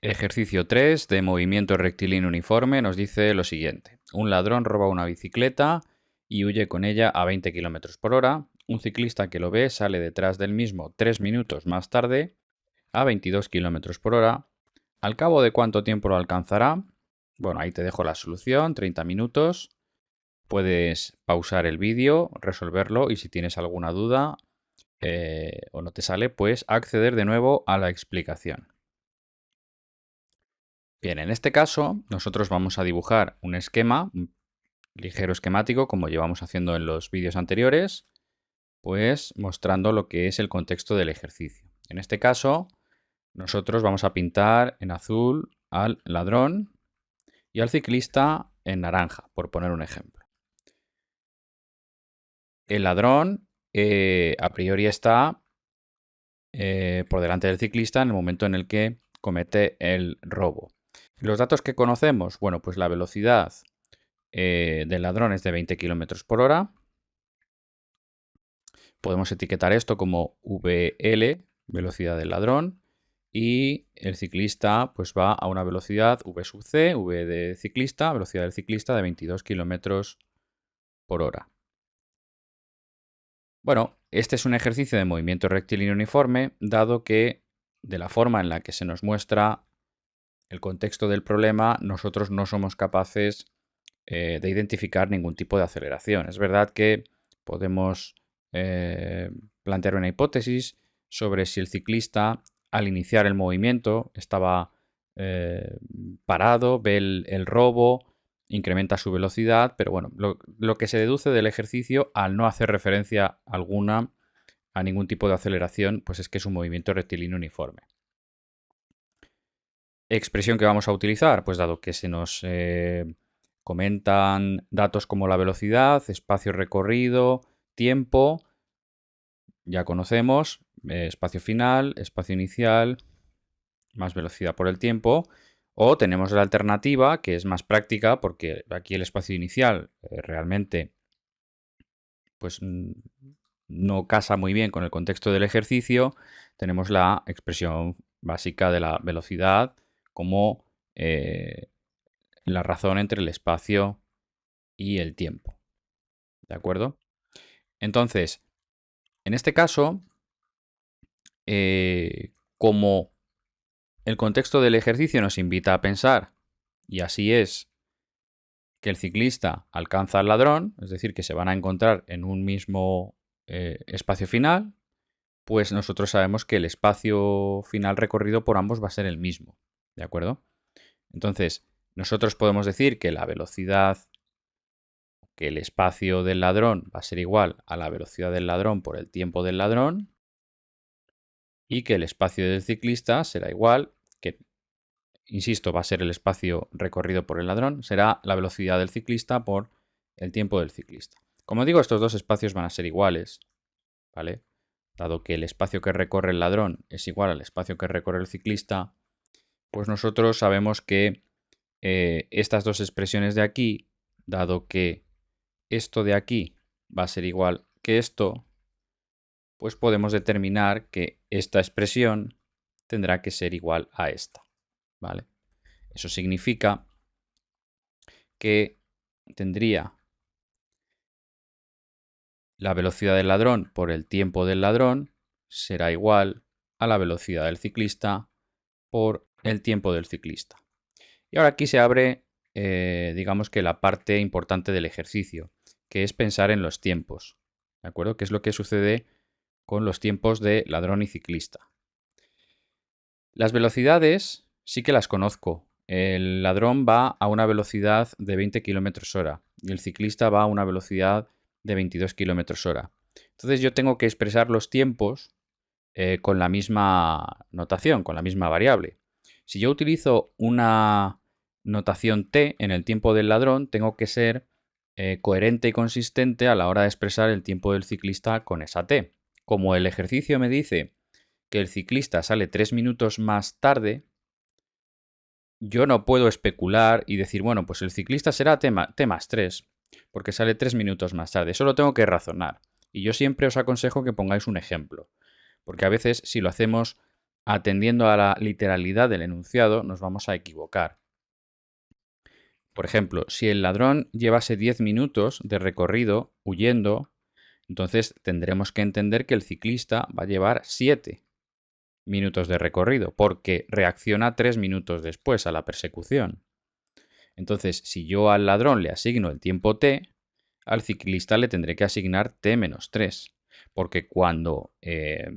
Ejercicio 3 de movimiento rectilíneo uniforme nos dice lo siguiente. Un ladrón roba una bicicleta y huye con ella a 20 km por hora. Un ciclista que lo ve sale detrás del mismo 3 minutos más tarde a 22 km por hora. ¿Al cabo de cuánto tiempo lo alcanzará? Bueno, ahí te dejo la solución, 30 minutos. Puedes pausar el vídeo, resolverlo y si tienes alguna duda o no te sale, pues acceder de nuevo a la explicación. Bien, en este caso nosotros vamos a dibujar un esquema, un ligero esquemático como llevamos haciendo en los vídeos anteriores, pues mostrando lo que es el contexto del ejercicio. En este caso nosotros vamos a pintar en azul al ladrón y al ciclista en naranja, por poner un ejemplo. El ladrón a priori está por delante del ciclista en el momento en el que comete el robo. Los datos que conocemos, bueno, pues la velocidad del ladrón es de 20 km por hora. Podemos etiquetar esto como VL, velocidad del ladrón, y el ciclista pues va a una velocidad V sub C, V de ciclista, velocidad del ciclista de 22 km por hora. Bueno, este es un ejercicio de movimiento rectilíneo uniforme, dado que de la forma en la que se nos muestra el contexto del problema, nosotros no somos capaces de identificar ningún tipo de aceleración. Es verdad que podemos plantear una hipótesis sobre si el ciclista al iniciar el movimiento estaba parado, ve el robo, incrementa su velocidad, pero bueno, lo que se deduce del ejercicio al no hacer referencia alguna a ningún tipo de aceleración, pues es que es un movimiento rectilíneo uniforme. Expresión que vamos a utilizar, pues dado que se nos comentan datos como la velocidad, espacio recorrido, tiempo, ya conocemos, espacio final, espacio inicial, más velocidad por el tiempo, o tenemos la alternativa que es más práctica porque aquí el espacio inicial realmente pues no casa muy bien con el contexto del ejercicio, tenemos la expresión básica de la velocidad como la razón entre el espacio y el tiempo. ¿De acuerdo? Entonces, en este caso, como el contexto del ejercicio nos invita a pensar, y así es, que el ciclista alcanza al ladrón, es decir, que se van a encontrar en un mismo espacio final, pues nosotros sabemos que el espacio final recorrido por ambos va a ser el mismo. ¿De acuerdo? Entonces, nosotros podemos decir que la velocidad, que el espacio del ladrón va a ser igual a la velocidad del ladrón por el tiempo del ladrón y que el espacio del ciclista será igual, que, insisto, va a ser el espacio recorrido por el ladrón, será la velocidad del ciclista por el tiempo del ciclista. Como digo, estos dos espacios van a ser iguales, ¿vale? Dado que el espacio que recorre el ladrón es igual al espacio que recorre el ciclista, pues nosotros sabemos que estas dos expresiones de aquí, dado que esto de aquí va a ser igual que esto, pues podemos determinar que esta expresión tendrá que ser igual a esta, ¿vale? Eso significa que tendría la velocidad del ladrón por el tiempo del ladrón será igual a la velocidad del ciclista por el tiempo del ciclista. Y ahora aquí se abre, digamos que la parte importante del ejercicio, que es pensar en los tiempos, ¿de acuerdo? ¿Qué es lo que sucede con los tiempos de ladrón y ciclista? Las velocidades sí que las conozco. El ladrón va a una velocidad de 20 km hora y el ciclista va a una velocidad de 22 km hora. Entonces yo tengo que expresar los tiempos con la misma notación, con la misma variable. Si yo utilizo una notación t en el tiempo del ladrón, tengo que ser coherente y consistente a la hora de expresar el tiempo del ciclista con esa t. Como el ejercicio me dice que el ciclista sale 3 minutos más tarde, yo no puedo especular y decir, bueno, pues el ciclista será t más 3, porque sale 3 minutos más tarde. Eso lo tengo que razonar. Y yo siempre os aconsejo que pongáis un ejemplo, porque a veces si lo hacemos atendiendo a la literalidad del enunciado, nos vamos a equivocar. Por ejemplo, si el ladrón llevase 10 minutos de recorrido huyendo, entonces tendremos que entender que el ciclista va a llevar 7 minutos de recorrido, porque reacciona 3 minutos después a la persecución. Entonces, si yo al ladrón le asigno el tiempo t, al ciclista le tendré que asignar t-3, porque cuando el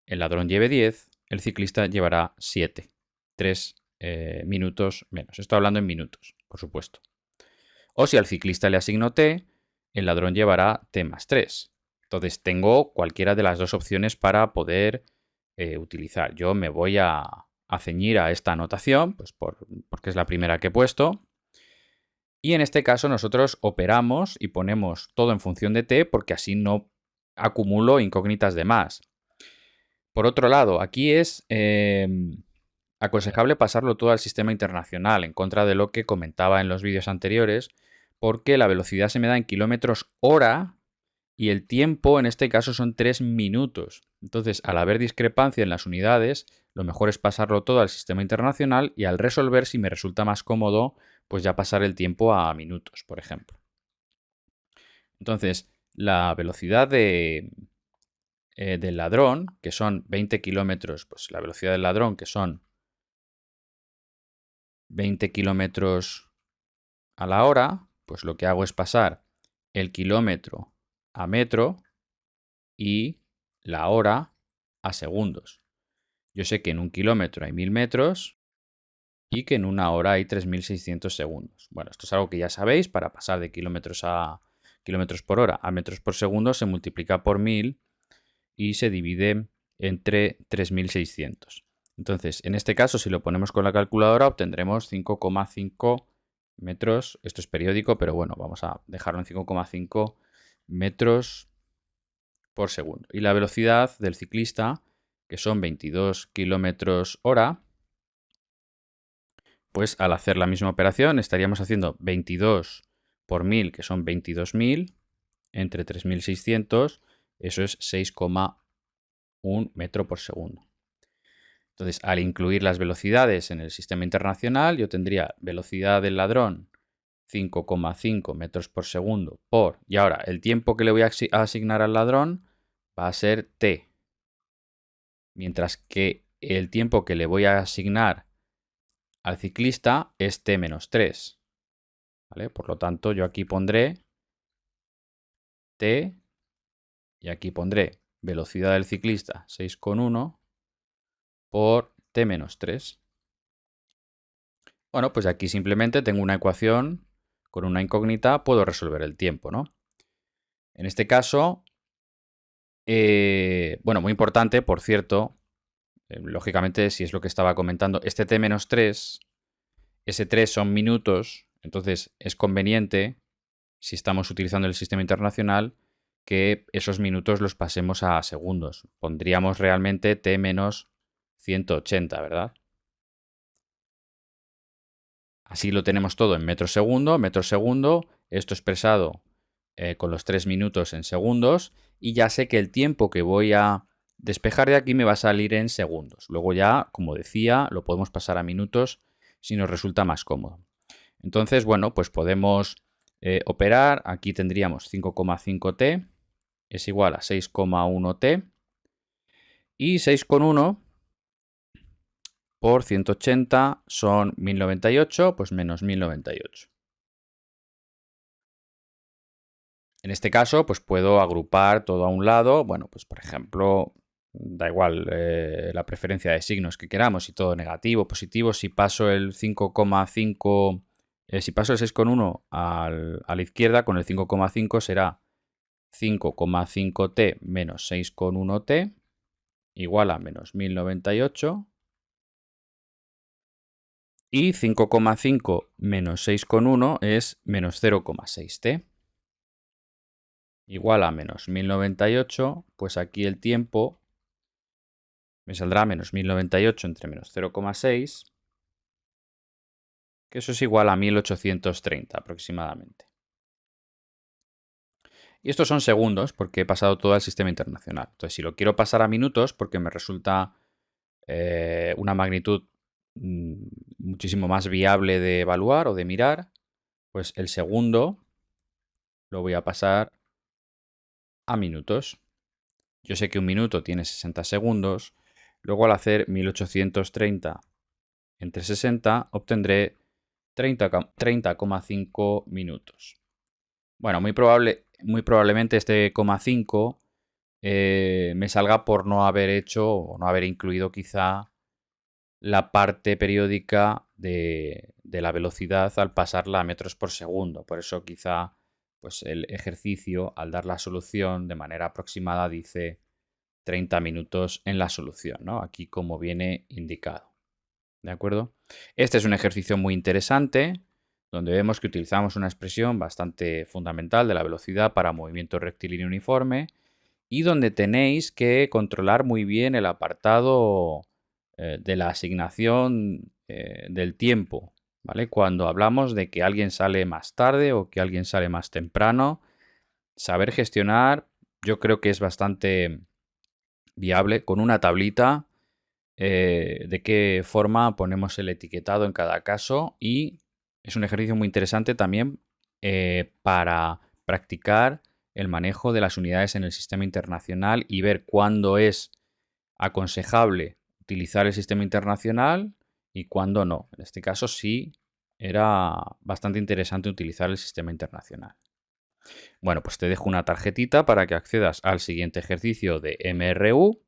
ladrón lleve 10, el ciclista llevará 7, 3 minutos menos. Estoy hablando en minutos, por supuesto. O si al ciclista le asigno t, el ladrón llevará t+3. Entonces tengo cualquiera de las dos opciones para poder utilizar. Yo me voy a ceñir a esta anotación, pues porque es la primera que he puesto. Y en este caso nosotros operamos y ponemos todo en función de t porque así no acumulo incógnitas de más. Por otro lado, aquí es aconsejable pasarlo todo al sistema internacional, en contra de lo que comentaba en los vídeos anteriores, porque la velocidad se me da en kilómetros hora y el tiempo en este caso son 3 minutos. Entonces, al haber discrepancia en las unidades, lo mejor es pasarlo todo al sistema internacional y al resolver, si me resulta más cómodo, pues ya pasar el tiempo a minutos, por ejemplo. Entonces, la velocidad del ladrón, que son 20 kilómetros, pues la velocidad del ladrón, que son 20 kilómetros a la hora, pues lo que hago es pasar el kilómetro a metro y la hora a segundos. Yo sé que en un kilómetro hay 1000 metros y que en una hora hay 3600 segundos. Bueno, esto es algo que ya sabéis, para pasar de kilómetros por hora a metros por segundo se multiplica por 1000 y se divide entre 3600. Entonces, en este caso, si lo ponemos con la calculadora, obtendremos 5,5 metros. Esto es periódico, pero bueno, vamos a dejarlo en 5,5 metros por segundo. Y la velocidad del ciclista, que son 22 kilómetros hora, pues al hacer la misma operación estaríamos haciendo 22 por 1000, que son 22.000, entre 3600, eso es 6,1 metro por segundo. Entonces, al incluir las velocidades en el sistema internacional, yo tendría velocidad del ladrón 5,5 metros por segundo por... Y ahora, el tiempo que le voy a asignar al ladrón va a ser t. Mientras que el tiempo que le voy a asignar al ciclista es t-3. ¿Vale? Por lo tanto, yo aquí pondré t y aquí pondré velocidad del ciclista 6,1 por t-3. Bueno, pues aquí simplemente tengo una ecuación con una incógnita, puedo resolver el tiempo, ¿no? En este caso, bueno, muy importante, por cierto, lógicamente, si es lo que estaba comentando, este t-3, ese 3 son minutos, entonces es conveniente, si estamos utilizando el sistema internacional, que esos minutos los pasemos a segundos. Pondríamos realmente t-180, ¿verdad? Así lo tenemos todo en metro segundo, esto expresado con los 3 minutos en segundos, y ya sé que el tiempo que voy a despejar de aquí me va a salir en segundos. Luego ya, como decía, lo podemos pasar a minutos si nos resulta más cómodo. Entonces, bueno, pues podemos operar. Aquí tendríamos 5,5t es igual a 6,1t y 6,1 por 180 son 1098, pues menos 1098. En este caso, pues puedo agrupar todo a un lado. Bueno, pues por ejemplo, da igual la preferencia de signos que queramos, si todo negativo, positivo. Si paso el 5,5, si paso el 6,1 a la izquierda, con el 5,5 será 5,5t menos 6,1t igual a menos 1098. Y 5,5 menos 6,1 es menos 0,6t. Igual a menos 1098, pues aquí el tiempo me saldrá menos 1098 entre menos 0,6, que eso es igual a 1830 aproximadamente. Y estos son segundos porque he pasado todo al sistema internacional. Entonces, si lo quiero pasar a minutos porque me resulta una magnitud muchísimo más viable de evaluar o de mirar, pues el segundo lo voy a pasar a minutos. Yo sé que un minuto tiene 60 segundos. Luego al hacer 1830 entre 60 obtendré 30,5 minutos. Bueno, muy probablemente este 0,5 me salga por no haber hecho o no haber incluido quizá la parte periódica de la velocidad al pasarla a metros por segundo. Por eso quizá pues el ejercicio, al dar la solución de manera aproximada, dice 30 minutos en la solución, ¿no? Aquí como viene indicado. ¿De acuerdo? Este es un ejercicio muy interesante, donde vemos que utilizamos una expresión bastante fundamental de la velocidad para movimiento rectilíneo uniforme y donde tenéis que controlar muy bien el apartado de la asignación del tiempo, ¿vale? Cuando hablamos de que alguien sale más tarde o que alguien sale más temprano, saber gestionar yo creo que es bastante viable con una tablita de qué forma ponemos el etiquetado en cada caso y es un ejercicio muy interesante también para practicar el manejo de las unidades en el sistema internacional y ver cuándo es aconsejable utilizar el sistema internacional y cuándo no. En este caso sí era bastante interesante utilizar el sistema internacional. Bueno, pues te dejo una tarjetita para que accedas al siguiente ejercicio de MRU.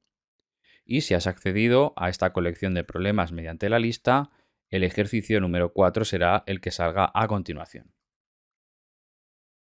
Y si has accedido a esta colección de problemas mediante la lista, el ejercicio número 4 será el que salga a continuación.